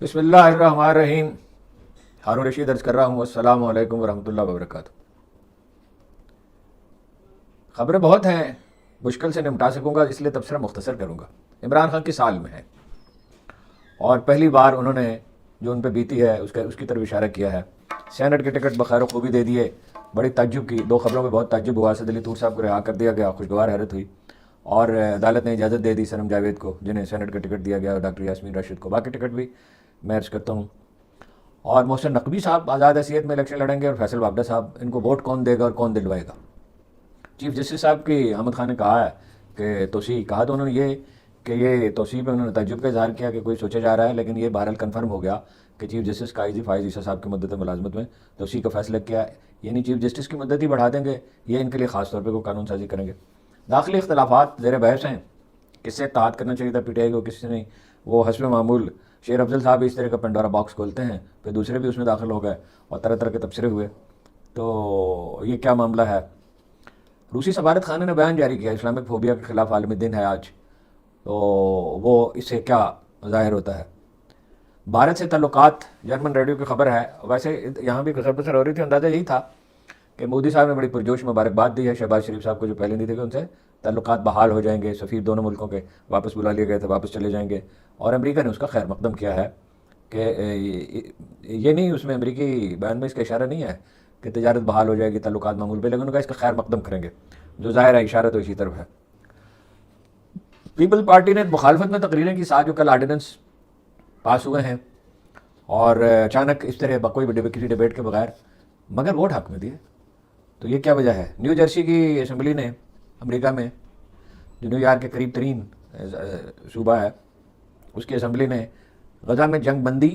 بسم اللہ الرحمن الرحیم. ہارون رشید عرض کر رہا ہوں. السلام علیکم ورحمۃ اللہ وبرکاتہ. خبریں بہت ہیں، مشکل سے نمٹا سکوں گا اس لیے تبصرہ مختصر کروں گا. عمران خان کی سال میں ہے اور پہلی بار انہوں نے جو ان پہ بیتی ہے اس کی طرف اشارہ کیا ہے. سینٹ کے ٹکٹ بخیر و خوبی دے دیے. بڑی تعجب کی دو خبروں میں بہت تعجب ہوا. اسد علی طور صاحب کو رہا کر دیا گیا، خوشگوار حیرت ہوئی، اور عدالت نے اجازت دے دی سنم جاوید کو جنہیں سینٹ کا ٹکٹ دیا گیا، اور ڈاکٹر یاسمین راشد کو. باقی ٹکٹ بھی میں عرض کرتا ہوں. اور محسن نقوی صاحب آزاد حیثیت میں الیکشن لڑیں گے، اور فیصل واگڈا صاحب. ان کو ووٹ کون دے گا اور کون دلوائے گا؟ چیف جسٹس صاحب کی احمد خان نے کہا ہے کہ توسیع کہا تو انہوں نے یہ کہ یہ توسیع پہ انہوں نے تعجب کا اظہار کیا کہ کوئی سوچا جا رہا ہے، لیکن یہ بہرحال کنفرم ہو گیا کہ چیف جسٹس قاضی فائز عیسیٰ صاحب کی مدت ملازمت میں توسیع کا فیصلہ کیا ہے. یعنی چیف جسٹس کی مدت ہی بڑھا دیں گے، یہ ان کے لیے خاص طور پہ کوئی قانون سازی کریں گے. داخلی اختلافات زیر بحث ہیں، کس سے اتحاد کرنا چاہیے تھا پی ٹی آئی کو، کس سے نہیں. وہ حسب معمول شیر افضل صاحب اس طرح کا پنڈورا باکس کھولتے ہیں، پھر دوسرے بھی اس میں داخل ہو گئے اور طرح طرح کے تبصرے ہوئے. تو یہ کیا معاملہ ہے؟ روسی سفارت خانے نے بیان جاری کیا اسلامک فوبیا کے خلاف عالمی دن ہے آج. تو وہ اس سے کیا ظاہر ہوتا ہے؟ بھارت سے تعلقات، جرمن ریڈیو کی خبر ہے. ویسے یہاں بھی خبر سر ہو رہی تھی، اندازہ یہی تھا کہ مودی صاحب نے بڑی پرجوش مبارکباد دی ہے شہباز شریف صاحب کو جو پہلے نہیں تھے، کہ ان سے تعلقات بحال ہو جائیں گے. سفیر دونوں ملکوں کے واپس بلا لیے گئے تھے، واپس چلے جائیں گے. اور امریکہ نے اس کا خیر مقدم کیا ہے کہ یہ نہیں، اس میں امریکی بیان میں اس کا اشارہ نہیں ہے کہ تجارت بحال ہو جائے گی، تعلقات معمول پہ، لیکن ان کا اس کا خیر مقدم کریں گے، جو ظاہر ہے اشارہ تو اسی طرف ہے. پیپل پارٹی نے مخالفت میں تقریریں کی ساتھ جو کل آرڈیننس پاس ہوئے ہیں، اور اچانک اس طرح کوئی کسی ڈیبیٹ کے بغیر، مگر ووٹ حق میں دیے. تو یہ کیا وجہ ہے؟ نیو جرسی کی اسمبلی نے، امریکہ میں جو نیو یارک کے قریب ترین صوبہ ہے، اس کی اسمبلی نے غزہ میں جنگ بندی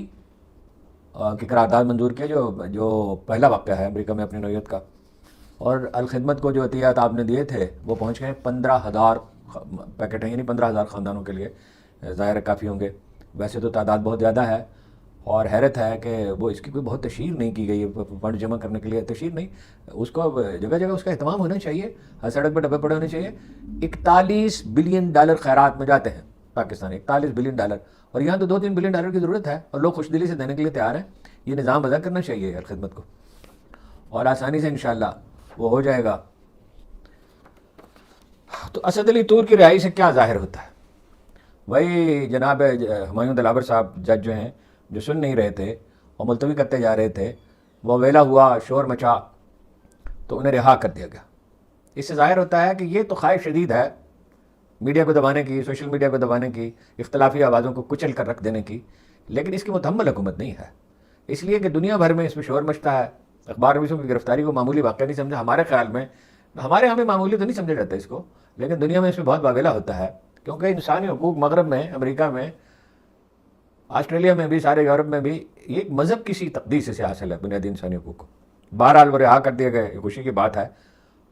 کی قرارداد منظور کیا، جو پہلا واقعہ ہے امریکہ میں اپنی نوعیت کا. اور الخدمت کو جو عطیات آپ نے دیے تھے وہ پہنچ گئے 15,000 پیکٹ ہیں، یعنی 15,000 خاندانوں کے لیے ظاہر کافی ہوں گے. ویسے تو تعداد بہت زیادہ ہے، اور حیرت ہے کہ وہ اس کی کوئی بہت تشہیر نہیں کی گئی ہے فنڈ جمع کرنے کے لیے. تشہیر نہیں، اس کو جگہ جگہ اس کا اہتمام ہونا چاہیے، ہر سڑک پہ ڈبے پڑے ہونے چاہیے. $41 بلین خیرات میں جاتے ہیں پاکستان، $41 بلین. اور یہاں تو $2-3 بلین کی ضرورت ہے، اور لوگ خوش دلی سے دینے کے لیے تیار ہیں. یہ نظام وضع کرنا چاہیے الخدمت کو، اور آسانی سے انشاءاللہ وہ ہو جائے گا. تو اسد علی طور کی رہائی سے کیا ظاہر ہوتا ہے؟ وہی جناب ہمایوں دلاور صاحب جج جو ہیں، جو سن نہیں رہے تھے اور ملتوی کرتے جا رہے تھے، وہ ویلا ہوا، شور مچا، تو انہیں رہا کر دیا گیا. اس سے ظاہر ہوتا ہے کہ یہ تو خواہش شدید ہے میڈیا کو دبانے کی، سوشل میڈیا کو دبانے کی، اختلافی آوازوں کو کچل کر رکھ دینے کی، لیکن اس کی متحمل حکومت نہیں ہے. اس لیے کہ دنیا بھر میں اس میں شور مچتا ہے. اخبار نویسوں کی گرفتاری کو معمولی واقعہ نہیں سمجھا ہمارے خیال میں. ہمارے ہمیں معمولی تو نہیں سمجھا جاتا اس کو، لیکن دنیا میں اس میں بہت واویلا ہوتا ہے، کیونکہ انسانی حقوق مغرب میں، امریکہ میں، آسٹریلیا میں بھی، سارے یورپ میں بھی، یہ ایک مذہب کی سی تقدیس سے حاصل ہے بنیادی انسانی حقوق کو. بہرحال وہ رہا کر دیے گئے، یہ خوشی کی بات ہے.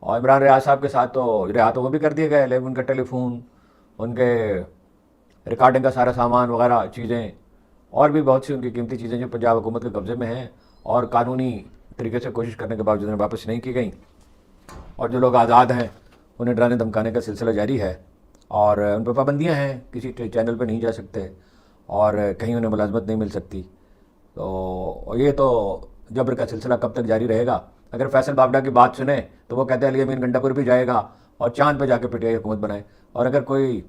اور عمران ریاض صاحب کے ساتھ تو رہا تو وہ بھی کر دیے گئے، لیکن ان کا ٹیلی فون، ان کے ریکارڈنگ کا سارا سامان وغیرہ چیزیں، اور بھی بہت سی ان کی قیمتی چیزیں جو پنجاب حکومت کے قبضے میں ہیں اور قانونی طریقے سے کوشش کرنے کے باوجود انہیں واپس نہیں کی گئیں. اور جو لوگ آزاد ہیں انہیں ڈرانے دھمکانے کا سلسلہ جاری ہے، اور ان پہ پابندیاں ہیں، کسی چینل پہ نہیں جا سکتے، اور کہیں انہیں ملازمت نہیں مل سکتی. تو یہ تو جبر کا سلسلہ کب تک جاری رہے گا؟ اگر فیصل باگڈا کی بات سنیں تو وہ کہتے ہیں علی امین گنڈا پور بھی جائے گا اور چاند پہ جا کے پی ٹی آئی حکومت بنائے. اور اگر کوئی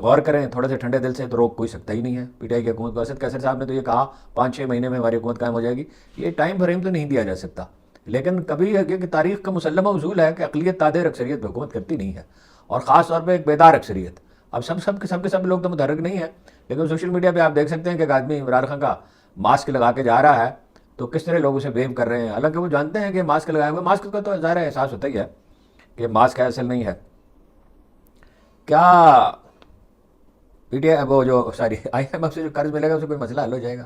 غور کریں تھوڑے سے ٹھنڈے دل سے تو روک کوئی سکتا ہی نہیں ہے پی ٹی آئی کی حکومت کو. اسد کیسر صاحب نے تو یہ کہا 5-6 مہینے میں ہماری حکومت قائم ہو جائے گی. یہ ٹائم فریم تو نہیں دیا جا سکتا، لیکن کبھی یہ کہ تاریخ کا مسلمہ اصول ہے کہ اقلیت تادیر اکثریت پہ حکومت کرتی نہیں ہے، اور خاص طور پہ ایک بیدار اکثریت. اب سب لوگ تو متحرک نہیں ہیں، لیکن سوشل میڈیا پہ آپ دیکھ سکتے ہیں کہ ایک آدمی عمران خان کا ماسک لگا کے جا رہا ہے تو کس طرح لوگ اسے ویو کر رہے ہیں، حالانکہ وہ جانتے ہیں کہ ماسک لگایا ہوا. ماسک کا تو ظاہر احساس ہوتا ہی ہے کہ ماسک اصل نہیں ہے. کیا پی ٹی آئی وہ جو ساری آئی ایم ایف سے جو قرض ملے گا اسے کوئی مسئلہ حل ہو جائے گا؟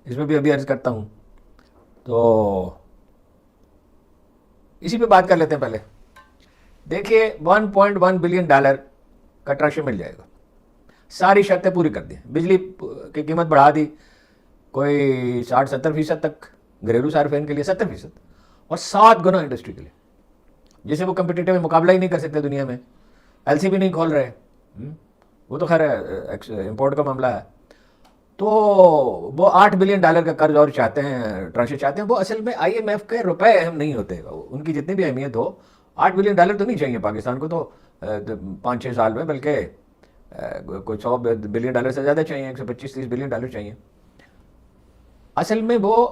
اس میں بھی ابھی عرض کرتا ہوں. تو اسی پہ بات کر لیتے ہیں. پہلے دیکھیے $1.1 بلین کا ٹرانشن مل جائے گا. ساری شرطیں پوری کر دیں، بجلی کی قیمت بڑھا دی کوئی 60-70% تک گھریلو صارفین کے لیے، 70%، اور 7 گنا انڈسٹری کے لیے، جسے وہ کمپٹیٹیو میں مقابلہ ہی نہیں کر سکتے دنیا میں. ایل سی بھی نہیں کھول رہے، وہ تو خیر امپورٹ کا معاملہ ہے. تو وہ $8 بلین کا قرض اور چاہتے ہیں، ٹرانشیں چاہتے ہیں. وہ اصل میں IMF کے روپے اہم نہیں ہوتے، ان کی جتنی بھی اہمیت ہو. $8 بلین تو نہیں چاہیے پاکستان کو تو 5-6 سال میں، بلکہ کوئی $100 بلین سے زیادہ چاہیے، $125-30 بلین چاہیے. اصل میں وہ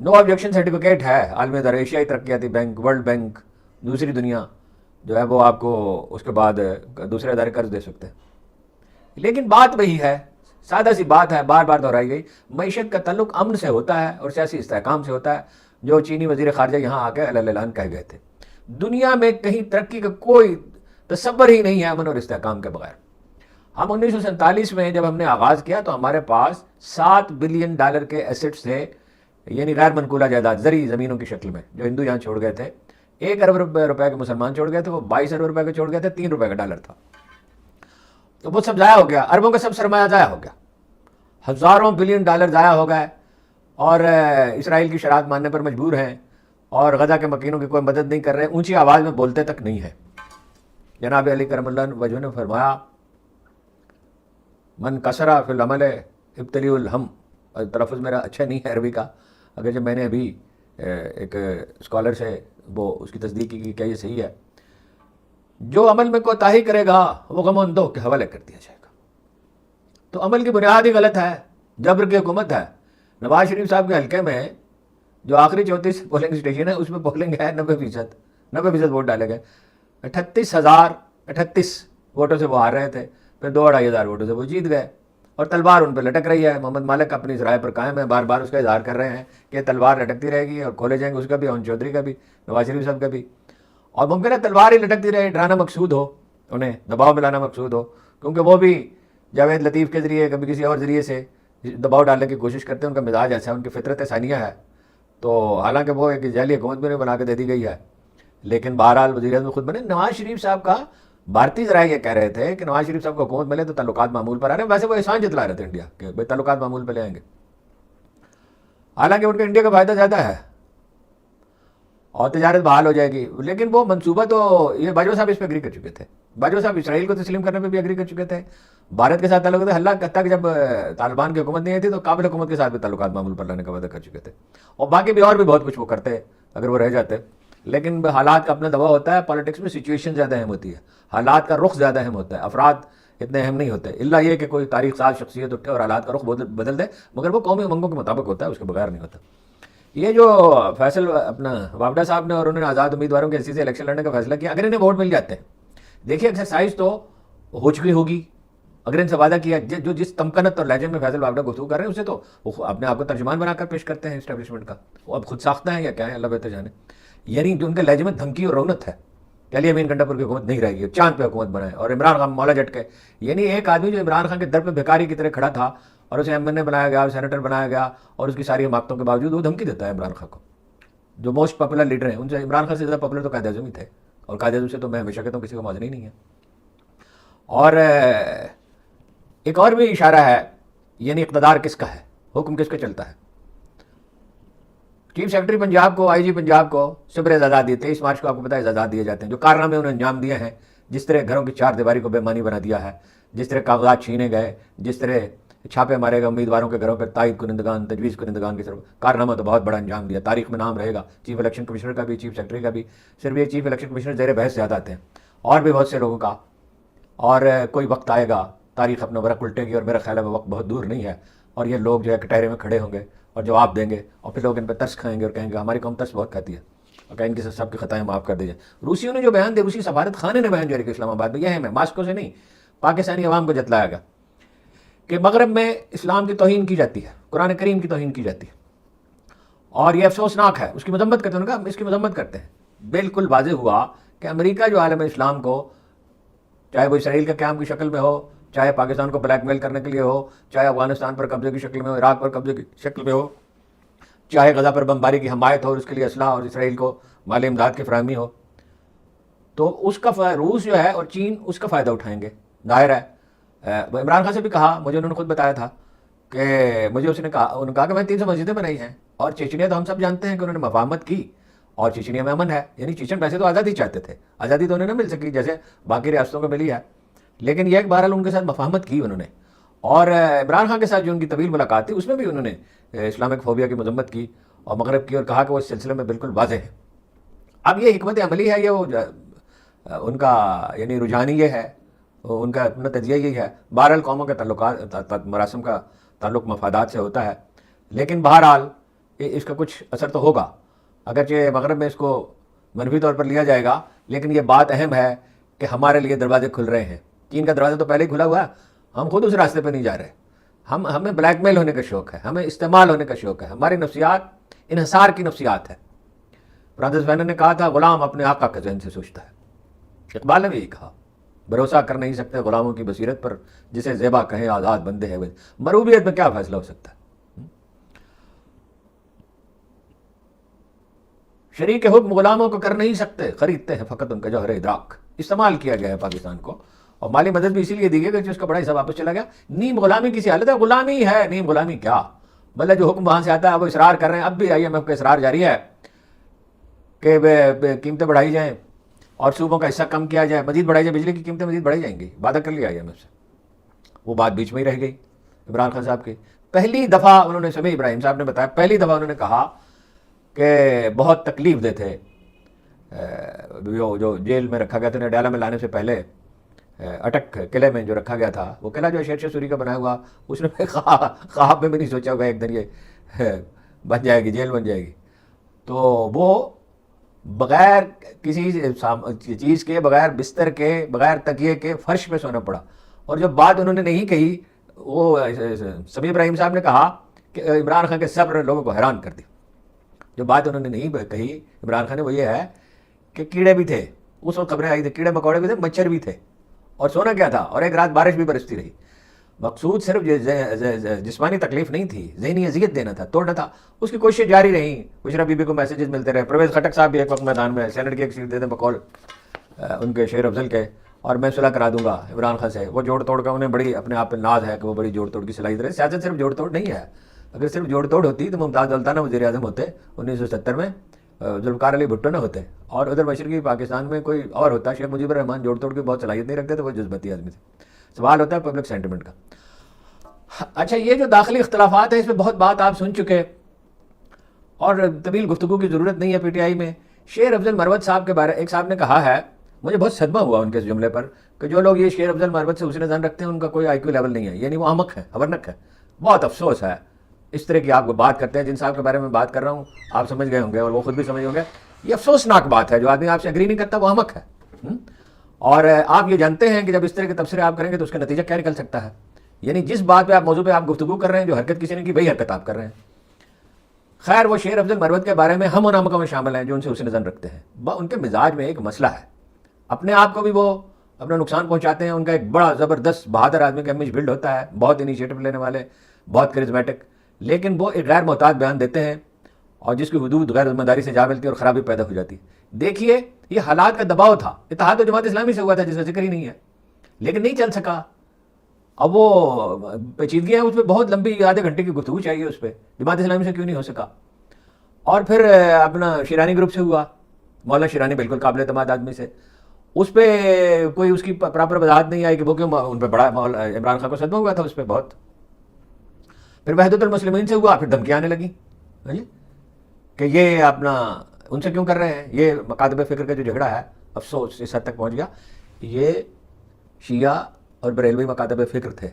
نو آبجیکشن سرٹیفکیٹ ہے عالمی ادارے، ایشیائی ترقیاتی بینک، ورلڈ بینک، دوسری دنیا جو ہے وہ آپ کو اس کے بعد دوسرے ادارے قرض دے سکتے ہیں. لیکن بات وہی ہے، سادہ سی بات ہے، بار بار دہرائی گئی. معیشت کا تعلق امن سے ہوتا ہے اور سیاسی استحکام سے ہوتا ہے، جو چینی وزیر خارجہ یہاں آ کے اعلان کہہ گئے تھے. دنیا میں کہیں ترقی کا کوئی تصور ہی نہیں ہے امن اور استحکام کے بغیر. ہم 1947 میں جب ہم نے آغاز کیا تو ہمارے پاس $7 بلین کے ایسٹس تھے، یعنی غیر منقولہ جائیداد، زرعی زمینوں کی شکل میں، جو ہندو یہاں چھوڑ گئے تھے. 1 ارب روپے کے مسلمان چھوڑ گئے تھے، وہ 22 ارب روپے کے چھوڑ گئے تھے، $3 کا ڈالر تھا. تو وہ سب ضائع ہو گیا، اربوں کا سب سرمایہ ضائع ہو گیا، ہزاروں بلین ڈالر ضائع ہو گئے، اور اسرائیل کی شرائط ماننے پر مجبور ہیں، اور غزہ کے مکینوں کی کوئی مدد نہیں کر رہے، اونچی آواز میں بولتے تک نہیں ہے. جناب علی کرم اللہ وجہ نے فرمایا من کسرا فی العمل ابتلی الہم. تلفظ میرا اچھا نہیں ہے عربی کا، اگر جب میں نے ابھی ایک اسکالر سے وہ اس کی تصدیق کی کہ کیا یہ صحیح ہے، جو عمل میں کوتاہی کرے گا وہ غم و اندوہ کے حوالے کر دیا جائے گا. تو عمل کی بنیاد ہی غلط ہے، جبر کی حکومت ہے. نواز شریف صاحب کے حلقے میں جو آخری 34 پولنگ اسٹیشن ہے اس میں پولنگ ہے 90% ووٹ ڈالے گئے. 38,038 ووٹوں سے وہ ہار رہے تھے، پھر 2,500 ووٹوں سے وہ جیت گئے، اور تلوار ان پہ لٹک رہی ہے. محمد مالک اپنی اس رائے پر قائم ہے، بار بار اس کا اظہار کر رہے ہیں کہ تلوار لٹکتی رہے گی اور کھولے جائیں گے، اس کا بھی، اون چودھری کا بھی، نواز شریف صاحب کا بھی. اور ممکن ہے تلوار ہی لٹکتی رہے، ڈرانا مقصود ہو، انہیں دباؤ میں لانا مقصود ہو، کیونکہ وہ بھی جاوید لطیف کے ذریعے کبھی کسی اور ذریعے سے دباؤ ڈالنے کی کوشش کرتے ہیں. ان کا مزاج ایسا ہے، ان کی فطرت ثانیہ ہے. تو حالانکہ وہ ایک جعلی حکومت بھی بنا کے دے دی گئی ہے، لیکن بہرحال وزیر اعظم خود بنے. نواز شریف صاحب کا بھارتی ذرائع یہ کہہ رہے تھے کہ نواز شریف صاحب کو حکومت ملے تو تعلقات معمول پر آ رہے ہیں. ویسے وہ احسان جتلا رہے تھے انڈیا کہ بھائی تعلقات معمول پہ لے آئیں گے، حالانکہ ان کا انڈیا کا فائدہ زیادہ ہے اور تجارت بحال ہو جائے گی. لیکن وہ منصوبہ تو یہ باجوہ صاحب اس پہ اگری کر چکے تھے. باجوہ صاحب اسرائیل کو تسلیم کرنے پہ بھی اگری کر چکے تھے، بھارت کے ساتھ تعلق تھے. اللہ تک جب طالبان کی حکومت نہیں آئی تھی تو قابل حکومت کے ساتھ بھی تعلقات معمول پر لانے کا وعدہ کر چکے تھے، اور باقی بھی اور بھی بہت کچھ وہ کرتے اگر وہ رہ جاتے. لیکن حالات کا اپنا دباؤ ہوتا ہے. پالیٹکس میں سچویشن زیادہ اہم ہوتی ہے، حالات کا رخ زیادہ اہم ہوتا ہے، افراد اتنے اہم نہیں ہوتے، الا یہ کہ کوئی تاریخ ساز شخصیت اٹھے اور حالات کا رخ بدل دے، مگر وہ قومی امنگوں کے مطابق ہوتا ہے، اس کے بغیر نہیں ہوتا. یہ جو فیصل اپنا واوڈا صاحب نے اور انہوں نے آزاد امیدواروں کے حیثیت سے الیکشن لڑنے کا فیصلہ کیا، اگر انہیں ووٹ مل جاتے ہیں، دیکھیے ایکسرسائز تو ہو چکی ہوگی. اگر ان سے وعدہ کیا، جو جس تمکنت اور لہجے میں فیصل واوڈا گفتگو کر رہے ہیں، اسے تو وہ اپنے آپ کو ترجمان بنا کر پیش کرتے ہیں اسٹیبلشمنٹ کا. وہ اب خود ساختہ ہیں یا کیا ہے، اللہ بہتر جانے. یعنی جو ان کے لہجے میں دھمکی اور رونت ہے کہ علی امین گنڈا پور کی حکومت نہیں رہے گی، چاند پہ حکومت بنائے، اور عمران خان مولا جٹ کے. یعنی ایک آدمی جو عمران خان کے در پہ بھکاری کی طرح کھڑا تھا اور اسے ایم این اے بنایا گیا، سینیٹر بنایا گیا، اور اس کی ساری حماقتوں کے باوجود وہ دھمکی دیتا ہے عمران خان کو. جو موسٹ پاپولر لیڈر ہیں ان سے عمران خان سے زیادہ پاپولر تو قائد اعظم ہی تھے، اور قائد اعظم سے تو میں ہمیشہ کہتا ہوں کسی کو موازنہ ہی نہیں ہے. اور ایک اور بھی اشارہ ہے، یعنی اقتدار کس کا ہے، حکم کس کا چلتا ہے. چیف سیکرٹری پنجاب کو، آئی جی پنجاب کو صبر اعزازات دیے، 23 مارچ کو آپ کو پتہ ہے اعزازات دیے جاتے ہیں. جو کارنامے انہوں نے انجام دیے ہیں، جس طرح گھروں کی 4 دیواری کو بے معنی بنا دیا ہے، جس طرح کاغذات چھینے گئے، جس طرح چھاپے مارے گئے امیدواروں کے گھروں پر، تائید کنندگان، تجویز کنندگان کی طرف، کارنامہ تو بہت بڑا انجام دیا. تاریخ میں نام رہے گا چیف الیکشن کمشنر کا بھی، چیف سیکرٹری کا بھی. صرف یہ چیف الیکشن کمشنر زیر بحث زیادہ آتے ہیں، اور بھی بہت سے لوگوں کا. اور کوئی وقت آئے گا تاریخ اپنا ورق الٹے گی، اور میرا خیال ہے وہ وقت بہت دور نہیں ہے، اور یہ لوگ جو ہے کٹہرے میں کھڑے ہوں گے اور جواب دیں گے، اور پھر لوگ ان پہ ترس کھائیں گے اور کہیں گے ہماری قوم ترس بہت کھاتی ہے، اور کہیں ان کی سب کی خطائیں معاف کر دیجیے. روسیوں نے جو بیان دے، روسی سفارت خانے نے بیان جاری کیا اسلام آباد میں، یہ ہے ماسکو سے نہیں، پاکستانی عوام کو جتلایا گیا کہ مغرب میں اسلام کی توہین کی جاتی ہے، قرآن کریم کی توہین کی جاتی ہے، اور یہ افسوسناک ہے. اس کی مذمت کرتے ہیں، انہوں نے کہا اس کی مذمت کرتے ہیں. بالکل واضح ہوا کہ امریکہ جو عالم اسلام کو، چاہے وہ اسرائیل کے قیام کی شکل میں ہو، چاہے پاکستان کو بلیک میل کرنے کے لیے ہو، چاہے افغانستان پر قبضے کی شکل میں ہو، عراق پر قبضے کی شکل میں ہو، چاہے غزہ پر بمباری کی حمایت ہو اور اس کے لیے اسلحہ اور اسرائیل کو مالی امداد کی فراہمی ہو، تو اس کا روس جو ہے اور چین اس کا فائدہ اٹھائیں گے. ظاہر ہے. عمران خان سے بھی کہا، مجھے انہوں نے خود بتایا تھا کہ مجھے اس نے کہا، انہوں نے کہا کہ میں 300 مسجدیں بنائی ہیں، اور چیچنیا تو ہم سب جانتے ہیں کہ انہوں نے مفاہمت کی، اور چیچنیا میں امن ہے. یعنی چیچن ویسے تو آزادی چاہتے تھے، آزادی تو انہیں نہ مل سکی جیسے باقی ریاستوں کو ملی ہے، لیکن یہ ایک بہرحال ان کے ساتھ مفاہمت کی انہوں نے. اور عمران خان کے ساتھ جو ان کی طویل ملاقات تھی اس میں بھی انہوں نے اسلامک فوبیا کی مذمت کی اور مغرب کی، اور کہا کہ وہ اس سلسلے میں بالکل واضح ہے۔ اب یہ حکمت عملی ہے، یہ وہ ان کا یعنی رجحان یہ ہے، ان کا اپنا تجزیہ یہی ہے۔ بہرحال قوموں کے تعلقات مراسم کا تعلق مفادات سے ہوتا ہے، لیکن بہرحال اس کا کچھ اثر تو ہوگا، اگرچہ مغرب میں اس کو منفی طور پر لیا جائے گا، لیکن یہ بات اہم ہے کہ ہمارے لیے دروازے کھل رہے ہیں۔ چین کا دروازہ تو پہلے ہی کھلا ہوا ہے، ہم خود اس راستے پہ نہیں جا رہے۔ ہمیں بلیک میل ہونے کا شوق ہے، ہمیں استعمال ہونے کا شوق ہے، ہماری نفسیات انحصار کی نفسیات ہے۔ فرانسس فینن نے کہا تھا غلام اپنے آقا کے ذہن سے سوچتا ہے، اقبال نے بھی یہی کہا، بھروسہ کر نہیں سکتے غلاموں کی بصیرت پر، جسے زیبا کہیں آزاد بندے ہیں وہ، مروبیت میں کیا فیصلہ ہو سکتا ہے؟ شریک حکم غلاموں کو کر نہیں سکتے، خریدتے ہیں فقط ان کا جوہر ادراک۔ استعمال کیا گیا ہے پاکستان کو، اور مالی مدد بھی اسی لیے دی گئی کہ اس کا بڑا حصہ واپس چلا گیا۔ نیم غلامی کسی حالت ہے، غلامی ہے، نیم غلامی کیا، مطلب جو حکم وہاں سے آتا ہے وہ اصرار کر رہے ہیں، اب بھی IMF کا اصرار جاری ہے کہ قیمتیں بڑھائی جائیں اور صوبوں کا حصہ کم کیا جائے، مزید بڑھائی جائے، بجلی کی قیمتیں مزید بڑھائی جائیں گی، وعدہ کر لیا IMF سے، وہ بات بیچ میں ہی رہ گئی عمران خان صاحب کی۔ پہلی دفعہ انہوں نے، سمیع ابراہیم صاحب نے بتایا، پہلی دفعہ انہوں نے کہا کہ بہت تکلیف دہ تھے جو جیل میں رکھا گیا تھا، ڈیالہ میں لانے سے پہلے اٹک قلعے میں جو رکھا گیا تھا، وہ قلعہ جو شیر شاہ سوری کا بنایا ہوا، اس نے خواب میں بھی نہیں سوچا ہوگا ایک دن یہ بن جائے گی، جیل بن جائے گی۔ تو وہ بغیر کسی چیز کے، بغیر بستر کے، بغیر تکیے کے فرش پہ سونا پڑا۔ اور جب بات انہوں نے نہیں کہی، وہ سمیع ابراہیم صاحب نے کہا کہ عمران خان کے صبر لوگوں کو حیران کر دی۔ جو بات انہوں نے نہیں کہی عمران خان نے، وہ یہ ہے کہ کیڑے بھی تھے، اس وقت خبریں آئی تھی، کیڑے مکوڑے بھی تھے، مچھر بھی تھے، اور سونا کیا تھا، اور ایک رات بارش بھی برستی رہی۔ مقصود صرف جسمانی تکلیف نہیں تھی، ذہنی اذیت دینا تھا، توڑنا تھا۔ اس کی کوششیں جاری رہیں، بشرا بی بی کو میسیجز ملتے رہے، پرویز خٹک صاحب بھی ایک وقت میدان میں سینٹ کی ایک سیٹ دیتے بقول ان کے شیر افضل کے، اور میں صلح کرا دوں گا عمران خان سے۔ وہ جوڑ توڑ کا انہیں بڑی اپنے آپ پہ ناز ہے کہ وہ بڑی جوڑ توڑ کی صلاحیت رہے۔ سیاست صرف جوڑ توڑ نہیں ہے، اگر صرف جوڑ توڑ ہوتی تو ممتاز دولتانہ وزیر اعظم ہوتے 1970 میں، ذوالفقار علی بھٹو نہ ہوتے، اور ادھر مشرقی پاکستان میں کوئی اور ہوتا۔ شیخ مجیب الرحمان جوڑ توڑ کی بہت صلاحیت نہیں رکھتے تھے، وہ جذباتی آدمی تھے۔ سوال ہوتا ہے پبلک سینٹیمنٹ کا۔ اچھا، یہ جو داخلی اختلافات ہیں اس میں بہت بات آپ سن چکے، اور طویل گفتگو کی ضرورت نہیں ہے۔ PTI میں شیر افضل مروت صاحب کے بارے ایک صاحب نے کہا ہے، مجھے بہت صدمہ ہوا ان کے اس جملے پر، کہ جو لوگ یہ شیر افضل مروت سے حسن ظن رکھتے ہیں ان کا کوئی IQ لیول نہیں ہے، یعنی وہ احمق ہے، حورنک ہے۔ بہت افسوس ہے اس طرح کی آپ کو بات کرتے ہیں۔ جن صاحب کے بارے میں بات کر رہا ہوں آپ سمجھ گئے ہوں گے، اور وہ خود بھی سمجھ ہوں گے، یہ افسوسناک بات ہے۔ جو آدمی آپ سے اگری نہیں کرتا وہ احمق ہے، اور آپ یہ جانتے ہیں کہ جب اس طرح کے تبصرے آپ کریں گے تو اس کا نتیجہ کیا نکل سکتا ہے، یعنی جس بات پہ آپ موضوع پہ آپ گفتگو کر رہے ہیں، جو حرکت کسی نے کی وہی حرکت آپ کر رہے ہیں۔ خیر، وہ شیر افضل مروت کے بارے میں ہم ان احمقوں میں شامل ہیں جو ان سے حسن ظن رکھتے ہیں۔ ان کے مزاج میں ایک مسئلہ ہے، اپنے آپ کو بھی وہ اپنا نقصان پہنچاتے ہیں۔ ان کا ایک بڑا زبردست بہادر آدمی کا امیج بلڈ ہوتا ہے، بہت انیشیٹو لینے والے، بہت کرزمیٹک، لیکن وہ ایک غیر محتاط بیان دیتے ہیں، اور جس کی حدود غیر ذمہ داری سے جا ملتی ہے اور خرابی پیدا ہو جاتی ہے۔ دیکھیے، یہ حالات کا دباؤ تھا، اتحاد و جماعت اسلامی سے ہوا تھا جس کا ذکر ہی نہیں ہے، لیکن نہیں چل سکا۔ اب وہ پیچیدگیاں ہیں، اس پہ بہت لمبی آدھے گھنٹے کی گفتگو چاہیے، اس پہ جماعت اسلامی سے کیوں نہیں ہو سکا۔ اور پھر اپنا شیرانی گروپ سے ہوا، مولانا شیرانی بالکل قابل اعتماد آدمی سے، اس پہ کوئی اس کی پراپر وضاحت نہیں آئی کہ وہ کیوں، ان پہ بڑا عمران خان کو صدمہ ہوا تھا اس پہ بہت۔ پھر وحدت المسلمین سے ہوا، پھر دھمکیاں آنے لگی کہ یہ اپنا ان سے کیوں کر رہے ہیں۔ یہ مکاتب فکر کا جو جھگڑا ہے، افسوس اس حد تک پہنچ گیا، یہ شیعہ اور بریلوی مکاتب فکر تھے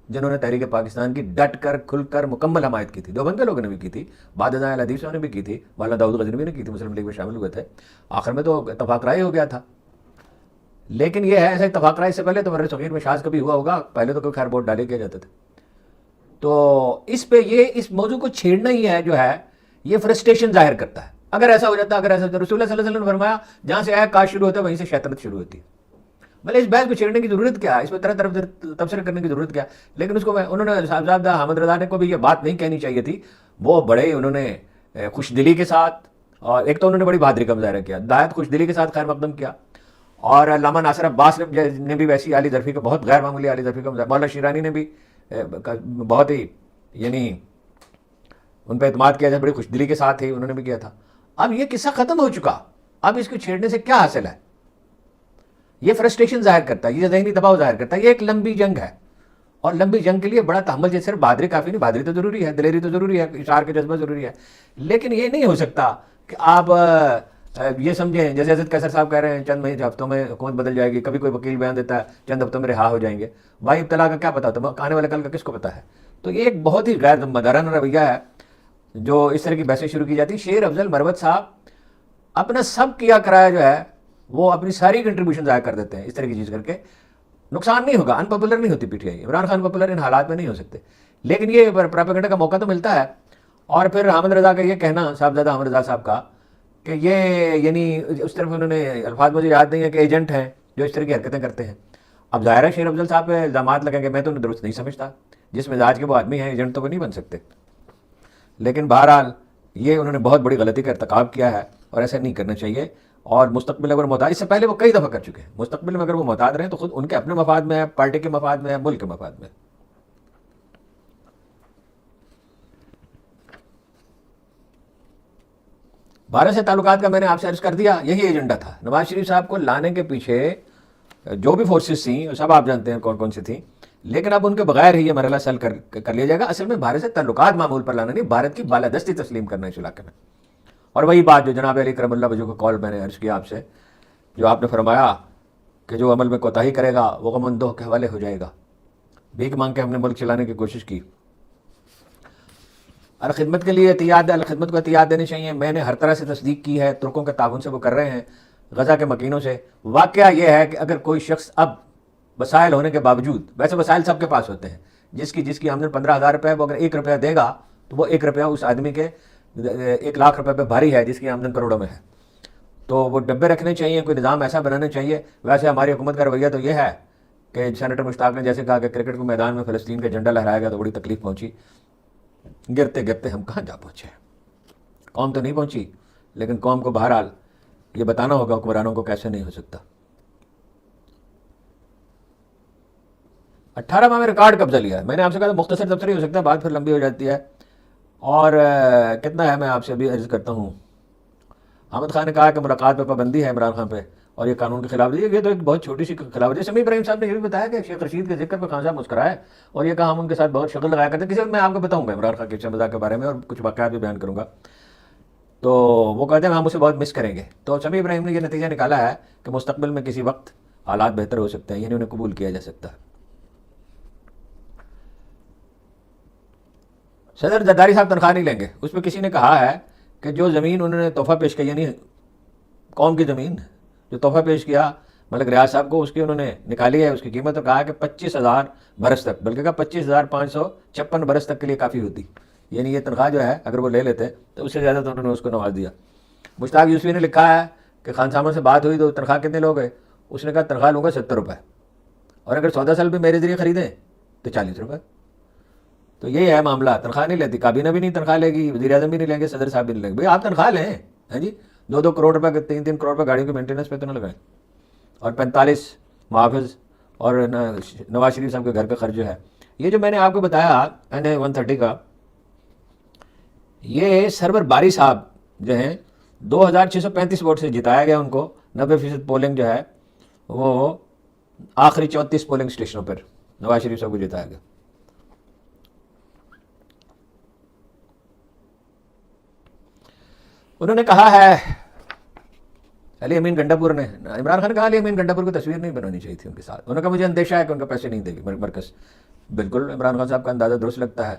جنہوں نے تحریک پاکستان کی ڈٹ کر، کھل کر مکمل حمایت کی تھی۔ دیوبند کے لوگوں نے بھی کی تھی، بعد ازاں الحدیث صاحب نے بھی کی تھی، مولانا داؤد غزنوی نے کی تھی، مسلم لیگ میں شامل ہوئے تھے۔ آخر میں تو اتفاق رائے ہو گیا تھا، لیکن یہ ہے ایسا اتفاق رائے سے پہلے تو ورث صغیر میں شاذ کبھی ہوا ہوگا، پہلے تو کوئی خیر ووٹ ڈالے کیا جاتے تھے۔ تو اس پہ یہ اس موضوع کو چھیڑنا ہی ہے جو ہے، یہ فرسٹریشن ظاہر کرتا ہے۔ اگر ایسا ہو جاتا، اگر ایسا ہوتا، رسول اللہ صلی اللہ علیہ وسلم نے فرمایا جہاں سے کاش شروع ہوتا ہے وہیں سے شیطنت شروع ہوتی ہے۔ بھلے اس بحث کو چھیڑنے کی ضرورت کیا ہے، اس میں طرح طرف تبصرے کرنے کی ضرورت کیا ہے، لیکن اس کو انہوں نے صاحبزادہ حامد رضا نے کو بھی یہ بات نہیں کہنی چاہیے تھی۔ وہ بڑے انہوں نے خوش دلی کے ساتھ، اور ایک تو انہوں نے بڑی بہادری کا مظاہرہ کیا، نہایت خوش دلی کے ساتھ خیر مقدم کیا، اور علامہ ناصر عباس نے بھی ویسی عالی ظرفی کا، بہت غیر معمولی عالی ظرفی کا مظاہرہ، مولانا شیرانی نے بھی بہت ہی یعنی ان پہ اعتماد کیا جائے، بڑی خوش دلی کے ساتھ ہی انہوں نے بھی کیا تھا۔ اب یہ قصہ ختم ہو چکا، اب اس کو چھیڑنے سے کیا حاصل ہے؟ یہ فرسٹریشن ظاہر کرتا ہے، یہ ذہنی دباؤ ظاہر کرتا ہے، یہ ایک لمبی جنگ ہے، اور لمبی جنگ کے لیے بڑا تحمل، جیسے صرف بہادری کافی نہیں، بہادری تو ضروری ہے، دلیری تو ضروری ہے، اشعار کا جذبہ ضروری ہے، لیکن یہ نہیں ہو سکتا کہ آپ یہ سمجھیں جیسے حضرت قیصر صاحب کہہ رہے ہیں چند مہینے ہفتوں میں حکومت بدل جائے گی، کبھی کوئی وکیل بیان دیتا ہے چند ہفتوں میں رہا ہو جائیں گے، بھائی ابتلا کا کیا پتا ہوتا، آنے والے کل کا کس کو پتا ہے؟ تو یہ ایک بہت ہی غیر ذمہ دارانہ رویہ ہے جو اس طرح کی بحثیں شروع کی جاتی. شیر افضل مروت صاحب اپنا سب کیا کرایا جو ہے وہ اپنی ساری کنٹریبیوشن ضائع کر دیتے ہیں اس طرح کی چیز کر کے. نقصان نہیں ہوگا، ان پاپولر نہیں ہوتی P T I, Imran Khan popular in حالات میں نہیں ہو سکتے، لیکن یہ پراپیگنڈا کا موقع تو ملتا ہے. اور پھر حامد رضا کا یہ کہنا، صاحبزادہ حامد رضا صاحب کا، کہ یہ یعنی اس طرف انہوں نے الفاظ مجھے یاد نہیں ہے کہ ایجنٹ ہیں جو اس طرح کی حرکتیں کرتے ہیں. اب ظاہر ہے شیر افضل صاحب پہ الزامات لگیں گے، میں تو انہیں درست نہیں سمجھتا، جس مزاج کے وہ آدمی ہیں ایجنٹ تو وہ نہیں بن سکتے. لیکن بہرحال یہ انہوں نے بہت بڑی غلطی کا ارتکاب کیا ہے اور ایسا نہیں کرنا چاہیے. اور مستقبل اگر محتاط، اس سے پہلے وہ کئی دفعہ کر چکے ہیں، مستقبل میں اگر وہ محتاط رہیں تو خود ان کے اپنے مفاد میں ہے، پارٹی کے مفاد میں ہے، ملک کے مفاد میں. بھارت سے تعلقات کا میں نے آپ سے عرض کر دیا، یہی ایجنڈا تھا. نواز شریف صاحب کو لانے کے پیچھے جو بھی فورسز تھیں سب آپ جانتے ہیں کون کون سی تھیں، لیکن اب ان کے بغیر ہی یہ مرحلہ سل کر لیا جائے گا. اصل میں بھارت سے تعلقات معمول پر لانا نہیں، بھارت کی بالادستی تسلیم کرنا اس علاقے میں. اور وہی بات جو جناب علی کرم اللہ وجہ کا کال میں نے عرض کیا آپ سے، جو آپ نے فرمایا کہ جو عمل میں کوتاہی کرے گا وہ غم اندوہ کے حوالے ہو جائے گا. بھیک مانگ کے ہم نے ملک چلانے کی کوشش کی. الخدمت کے لیے احتیاط، الخدمت کو احتیاط دینی چاہیے. میں نے ہر طرح سے تصدیق کی ہے، ترکوں کے تعاون سے وہ کر رہے ہیں، غزہ کے مکینوں سے. واقعہ یہ ہے کہ اگر کوئی شخص اب وسائل ہونے کے باوجود، ویسے وسائل سب کے پاس ہوتے ہیں، جس کی آمدن 15,000 روپے ہے، وہ اگر 1 روپیہ دے گا تو وہ 1 روپیہ اس آدمی کے 1 لاکھ روپے پہ بھاری ہے جس کی آمدن کروڑوں میں ہے. تو وہ ڈبے رکھنے چاہیے، کوئی نظام ایسا بنانا چاہیے. ویسے ہماری حکومت کا رویہ تو یہ ہے کہ سینیٹر مشتاق نے جیسے کہا کہ کرکٹ کے میدان میں فلسطین کا جھنڈا لہرایا گیا تو بڑی تکلیف پہنچی. گرتے گرتے ہم کہاں جا پہنچے، قوم تو نہیں پہنچی، لیکن قوم کو بہرحال یہ بتانا ہوگا حکمرانوں کو کیسے نہیں ہو سکتا. 18 ماہ میں ریکارڈ قبضہ لیا ہے. میں نے آپ سے کہا تھا مختصر تبصرہ ہو سکتا ہے، بات پھر لمبی ہو جاتی ہے. اور کتنا ہے میں آپ سے بھی عرض کرتا ہوں. حامد خان نے کہا کہ ملاقات پہ پابندی ہے عمران خان پہ اور یہ قانون کے خلاف. یہ تو ایک بہت چھوٹی سی خلاف ورزی. سمیع ابراہیم صاحب نے یہ بھی بتایا کہ شیخ رشید کے ذکر پہ خان صاحب مسکرائے اور یہ کہا ہم ان کے ساتھ بہت شکل لگایا کرتے ہیں. کسی وقت میں آپ کو بتاؤں گا عمران خان کے مزاق کے بارے میں اور کچھ واقعات بھی بیان کروں گا. تو وہ کہتے ہیں ہم اسے بہت مس کریں گے. تو سمیع ابراہیم نے یہ نتیجہ نکالا ہے کہ مستقبل میں کسی وقت حالات بہتر ہو سکتے ہیں، یعنی انہیں قبول کیا جا سکتا ہے. صدر زرداری صاحب تنخواہ نہیں لیں گے. اس پہ کسی نے کہا ہے کہ جو زمین انہوں نے تحفہ پیش کیا، یعنی قوم کی زمین جو تحفہ پیش کیا ملک ریاض صاحب کو، اس کی انہوں نے نکالی ہے اس کی قیمت اور کہا کہ 25,000 برس تک، بلکہ کہا 25,556 برس تک کے لیے کافی ہوتی. یعنی یہ تنخواہ جو ہے اگر وہ لے لیتے تو اس سے زیادہ تو انہوں نے اس کو نواز دیا. مشتاق یوسفی نے لکھا ہے کہ خان صاحب سے بات ہوئی تو تنخواہ کتنے لوگ ہیں؟ اس نے کہا تنخواہ لوں گا 70 روپے، اور اگر 14 سال بھی میرے ذریعے خریدیں تو 40 روپے. تو یہی ہے معاملہ. تنخواہ نہیں لیتی، کابینہ بھی نہیں تنخواہ لے گی، وزیر اعظم بھی نہیں لیں گے، صدر صاحب بھی نہیں لیں گے. بھائی آپ تنخواہ لیں، ہاں جی، 2 کروڑ روپے 3 کروڑ روپے گاڑیوں کے مینٹیننس پہ تو نہ لگائیں، اور 45 محافظ اور نواز شریف صاحب کے گھر کا خرچ جو ہے. یہ جو میں نے آپ کو بتایا NA-130 کا، یہ سرور باری صاحب جو ہیں 2,635 ووٹ سے جتایا گیا ان کو. 90% پولنگ جو ہے وہ آخری 34 پولنگ اسٹیشنوں پر نواز شریف صاحب کو جتایا گیا. انہوں نے کہا ہے علی امین گنڈاپور نے، عمران خان نے کہا علی امین گنڈاپور کو تصویر نہیں بنانی چاہیے تھی ان کے ساتھ. انہوں نے کہا مجھے اندیشہ ہے کہ ان کا پیسے نہیں دے گی مرکز. بالکل عمران خان صاحب کا اندازہ درست لگتا ہے.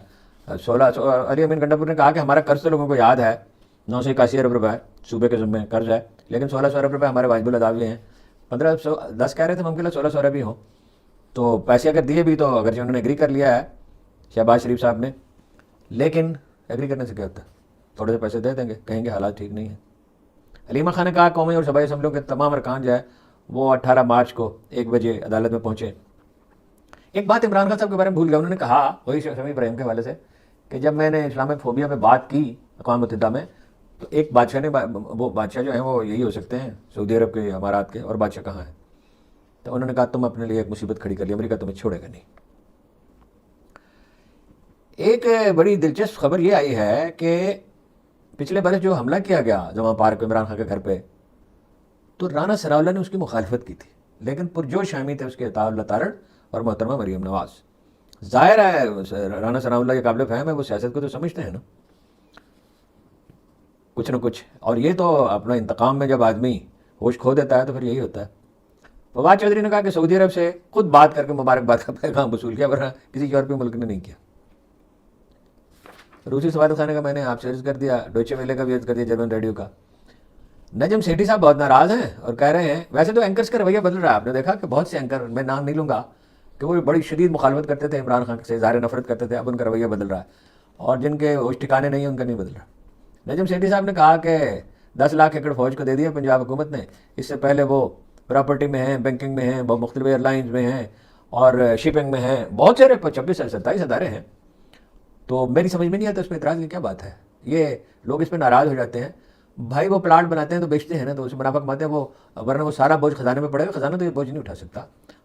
علی امین گنڈاپور نے کہا کہ ہمارا قرض تو لوگوں کو یاد ہے، 981 ارب روپے صوبے کے ذمے قرض ہے، لیکن 1600 ارب روپے ہمارے واجب الادا بھی ہیں. 1510 کہہ رہے تھے، ممکن ہے 1600 ارب بھی ہوں. تو پیسے اگر دیے بھی تو اگرچہ انہوں نے ایگری کر لیا ہے شہباز شریف صاحب نے، لیکن ایگری کرنے سے کیا ہوتا ہے؟ تھوڑے سے پیسے دے دیں گے، کہیں گے حالات ٹھیک نہیں ہیں. حلیمہ خان نے کہا قومی اور صوبائی اسمبلیوں کے تمام ارکان جو ہے وہ 18 مارچ کو 1 بجے عدالت میں پہنچے. ایک بات عمران خان صاحب کے بارے میں بھول گیا. انہوں نے کہا وہی سمیع ابراہیم کے حوالے سے کہ جب میں نے اسلامک فوبیا پہ بات کی اقوام متحدہ میں تو ایک بادشاہ نے، وہ بادشاہ جو ہیں وہ یہی ہو سکتے ہیں سعودی عرب کے، امارات کے، اور بادشاہ کہاں ہیں؟ تو انہوں نے کہا تم اپنے لیے ایک مصیبت کھڑی کر لی، امریکہ تمہیں چھوڑے گا نہیں. ایک بڑی دلچسپ خبر یہ آئی ہے کہ پچھلے برس جو حملہ کیا گیا زمان پارک عمران خان کے گھر پہ، تو رانا ثناءاللہ نے اس کی مخالفت کی تھی، لیکن پرجوش حامی تھے اس کے عطا اللہ تارڑ اور محترمہ مریم نواز. ظاہر ہے رانا ثناء اللہ یہ قابل فہم ہے، وہ سیاست کو تو سمجھتے ہیں نا کچھ نہ کچھ، اور یہ تو اپنا انتقام میں جب آدمی ہوش کھو دیتا ہے تو پھر یہی ہوتا ہے۔ فواد چودھری نے کہا کہ سعودی عرب سے خود بات کر کے مبارکباد کا پیغام وصول کیا، ورنہ کسی یورپی ملک نے نہیں کیا۔ روسی سفارت خانے کا میں نے آپ سے عرض کر دیا، ڈوچے ویلے کا بھی عرض کر دیا، جرمن ریڈیو کا۔ نجم سیٹھی صاحب بہت ناراض ہیں اور کہہ رہے ہیں، ویسے تو اینکرز کا رویہ بدل رہا ہے، آپ نے دیکھا کہ بہت سے اینکر، میں نام نہیں لوں گا، کہ وہ بڑی شدید مخالفت کرتے تھے عمران خان سے، اظہار نفرت کرتے تھے، اب ان کا رویہ بدل رہا ہے، اور جن کے ہوش ٹھکانے نہیں ہیں ان کا نہیں بدل رہا۔ نجم سیٹھی صاحب نے کہا کہ 10 لاکھ ایکڑ فوج کو دے دیا پنجاب حکومت نے، اس سے پہلے وہ پراپرٹی میں ہیں، بینکنگ میں ہیں، مختلف ایئر لائنز میں ہیں اور شپنگ میں ہیں، بہت سارے 26 سے 27 ادارے ہیں۔ تو میری سمجھ میں نہیں آتا اس پہ اعتراض کی کیا بات ہے، یہ لوگ اس پہ ناراض ہو جاتے ہیں۔ بھائی وہ پلاٹ بناتے ہیں تو بیچتے ہیں نا، تو اس منافع کماتے ہیں وہ، ورنہ وہ سارا بوجھ خزانے میں پڑے گا، خزانہ تو یہ بوجھ نہیں اٹھا سکتا۔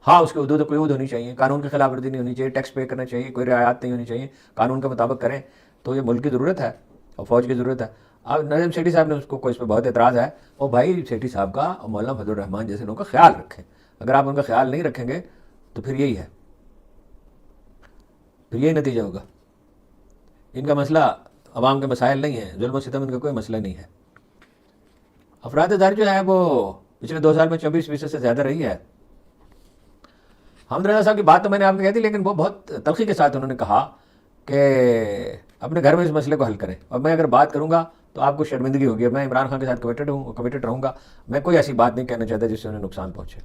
ہاں اس کے حدود و قیود ہونی چاہیے، قانون کی خلاف ورزی نہیں ہونی چاہیے، ٹیکس پے کرنا چاہیے، کوئی رعایت نہیں ہونی چاہیے، قانون کے مطابق کریں، تو یہ ملک کی ضرورت ہے اور فوج کی ضرورت ہے۔ اب نجم سیٹھی صاحب نے اس کو اس پہ بہت اعتراض ہے، وہ بھائی سیٹھی صاحب کا اور مولانا فضل الرحمان جیسے لوگوں کا خیال رکھیں، اگر آپ ان کا خیال نہیں رکھیں گے تو پھر یہی ہے، پھر یہی نتیجہ ہوگا۔ ان کا مسئلہ عوام کے مسائل نہیں ہے، ظلم و ستم ان کا کوئی مسئلہ نہیں ہے۔ افراد در جو ہے وہ پچھلے 2 سال میں 24% سے زیادہ رہی ہے۔ حمد رضا صاحب کی بات تو میں نے آپ کو کہہ دی، لیکن وہ بہت تلخی کے ساتھ انہوں نے کہا کہ اپنے گھر میں اس مسئلے کو حل کریں، اور میں اگر بات کروں گا تو آپ کو شرمندگی ہوگی، میں عمران خان کے ساتھ کمیٹڈ رہوں گا، میں کوئی ایسی بات نہیں کہنا چاہتا جس سے انہیں نقصان پہنچے۔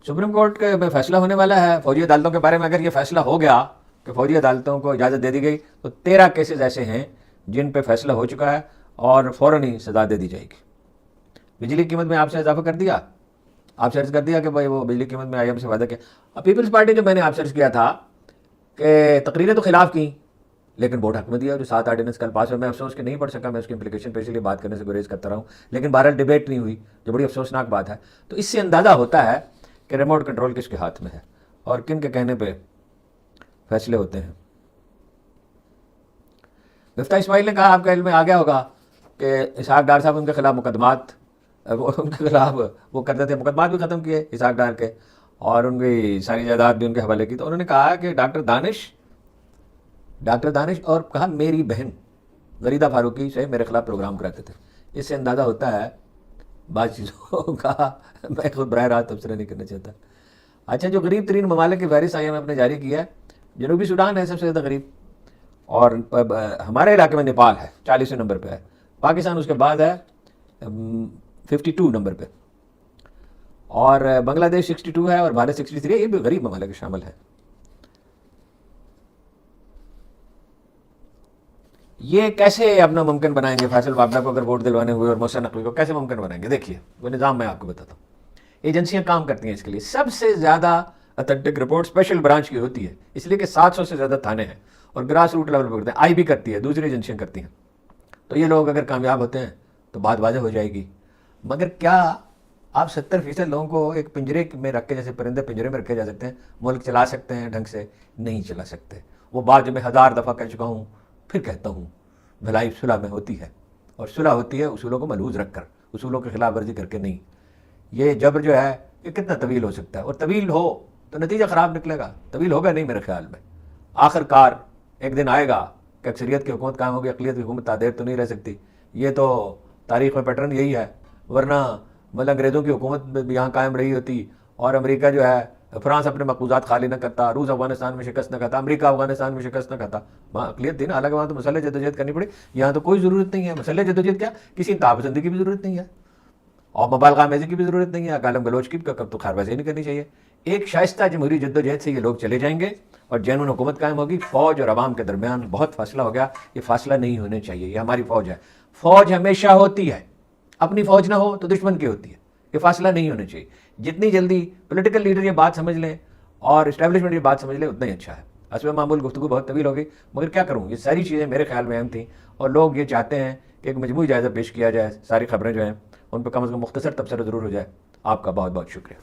سپریم کورٹ کے میں فیصلہ ہونے والا ہے فوجی عدالتوں کے بارے میں۔ اگر یہ فیصلہ ہو گیا کہ فوجی عدالتوں کو اجازت دے دی گئی تو 13 کیسز ایسے ہیں جن پہ فیصلہ ہو چکا ہے اور فوراً ہی سزا دے دی جائے گی۔ بجلی کی قیمت میں آپ سے اضافہ کر دیا، آپ سے عرض کر دیا کہ بھائی وہ بجلی کی قیمت میں IM سے وعدہ کیا۔ اب پیپلز پارٹی جو میں نے آپ سے عرض کیا تھا کہ تقریریں تو خلاف کی لیکن ووٹ حق میں دیا، جو 7 آرڈیننس کل پاس ہوئے، میں افسوس کہ نہیں پڑھ سکا، میں اس کی امپلیکیشن پہ اس لیے بات کرنے سے گریز کرتا رہا ہوں، لیکن بہرحال ڈیبیٹ نہیں ہوئی، جو بڑی افسوسناک بات ہے۔ تو اس سے اندازہ ہوتا ہے کہ ریموٹ کنٹرول کس کے ہاتھ میں ہے اور کن کے کہنے پہ فیصلے ہوتے ہیں۔ مفتاح اسماعیل نے کہا، آپ کا علم میں آ گیا ہوگا کہ اسحاق ڈار صاحب ان کے خلاف مقدمات، ان کے خلاف وہ کرتے تھے، مقدمات بھی ختم کیے اسحاق ڈار کے اور ان کی ساری جائیداد بھی ان کے حوالے کی۔ تو انہوں نے کہا کہ ڈاکٹر دانش اور کہا میری بہن غریدہ فاروقی سے میرے خلاف پروگرام کراتے تھے۔ اس سے اندازہ ہوتا ہے بعض چیزوں کا، میں خود براہ راست تبصرہ نہیں کرنا چاہتا۔ اچھا، جو غریب ترین ممالک کی فہرست IMF نے جاری کی ہے، جنوبی سوڈان ہے سب سے زیادہ غریب، اور ہمارے علاقے میں نیپال ہے 40ویں نمبر پہ ہے، پاکستان اس کے بعد ہے 52 نمبر پہ، اور بنگلہ دیش 62 ہے اور بھارت 63 ہے، یہ بھی غریب ممالک شامل ہے۔ یہ کیسے اپنا ممکن بنائیں گے؟ فیصل واپڈا کو اگر ووٹ دلوانے ہوئے اور محسن نقوی کو کیسے ممکن بنائیں گے؟ دیکھیے وہ نظام میں آپ کو بتاتا ہوں، ایجنسیاں کام کرتی ہیں اس کے لیے۔ سب سے زیادہ اتھینٹک رپورٹ اسپیشل برانچ کی ہوتی ہے، اس لیے کہ 700 سے زیادہ تھانے ہیں اور گراس روٹ لیول پہ کرتے ہیں، IB کرتی ہے، دوسری ایجنسیاں کرتی ہیں۔ تو یہ لوگ اگر کامیاب ہوتے ہیں تو بات واضح ہو جائے گی۔ مگر کیا آپ 70% لوگوں کو ایک پنجرے میں رکھ کے، جیسے پرندے پنجرے میں رکھے جا سکتے ہیں، ملک چلا سکتے ہیں ڈھنگ سے؟ نہیں چلا سکتے۔ وہ بات جو میں 1000 دفعہ کہہ چکا ہوں، پھر کہتا ہوں، بھلائی صلح میں ہوتی ہے، اور صلح ہوتی ہے اصولوں کو ملحوظ رکھ کر، اصولوں کی خلاف ورزی کر کے نہیں۔ یہ جبر جو ہے یہ کتنا طویل ہو سکتا ہے، اور طویل ہو تو نتیجہ خراب نکلے گا، طویل ہوگا نہیں میرے خیال میں۔ آخر کار ایک دن آئے گا کہ اکثریت کی حکومت قائم ہوگی، اقلیت کی حکومت تا دیر تو نہیں رہ سکتی۔ یہ تو تاریخ میں پیٹرن یہی ہے، ورنہ انگریزوں کی حکومت بھی یہاں قائم رہی ہوتی، اور امریکہ جو ہے، فرانس اپنے مقبوضات خالی نہ کرتا، روس افغانستان میں شکست نہ کھاتا، امریکہ افغانستان میں شکست نہ کھاتا، وہاں اقلیت تھی نا، حالانکہ وہاں تو مسلح جدوجہد کرنی پڑی، یہاں تو کوئی ضرورت نہیں ہے مسلح جدوجہد، کیا کسی انتہا پسندی کی بھی ضرورت نہیں ہے، اور مبالغہ آمیزی کی بھی ضرورت نہیں ہے، گالم گلوچ کی کب تو خاربازی نہیں کرنی چاہیے۔ ایک شائستہ جمہوری جدوجہد سے یہ لوگ چلے جائیں گے اور جنون حکومت قائم ہوگی۔ فوج اور عوام کے درمیان بہت فاصلہ ہو گیا، یہ فاصلہ نہیں ہونے چاہیے، یہ ہماری فوج ہے۔ فوج ہمیشہ ہوتی ہے، اپنی فوج نہ ہو تو دشمن کی ہوتی ہے، یہ فاصلہ نہیں ہونا چاہیے۔ جتنی جلدی پولیٹیکل لیڈر یہ بات سمجھ لیں اور اسٹیبلشمنٹ یہ بات سمجھ لے اتنا ہی اچھا ہے۔ حسب معمول گفتگو بہت طویل ہو گئی، مگر کیا کروں، یہ ساری چیزیں میرے خیال میں اہم تھیں، اور لوگ یہ چاہتے ہیں کہ ایک مجموعی جائزہ پیش کیا جائے، ساری خبریں جو ہیں ان پہ کم از کم مختصر تبصرہ ضرور ہو جائے۔ آپ کا بہت بہت شکریہ۔